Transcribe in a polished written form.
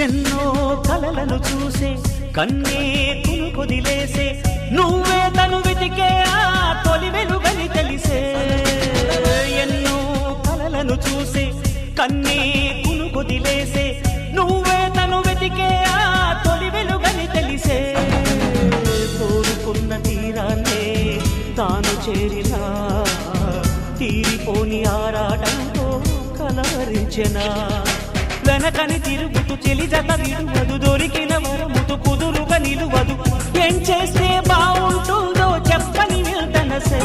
ఎన్నో కలలను చూసే కన్నే కొదిలేసే నువ్వే తను వెతికే ఆ తొలి వెలుగని తెలిసే ఎన్నో కలలను చూసే కన్నే కొదిలేసే నువ్వే తను వెతికే ఆ తొలి వెలుగని తెలిసే కోరుకున్న తీరాన్నే తాను చేరినా తీరిపోని ఆరాటంతో కలవరించెనా వెనకని తిరుగుతూ చెలి జత విడువదు దొరికిన వరముతు కుదురుగా నిలువదు ఏం చేస్తే బాగుంటుందో చెప్పని నిల్తనసే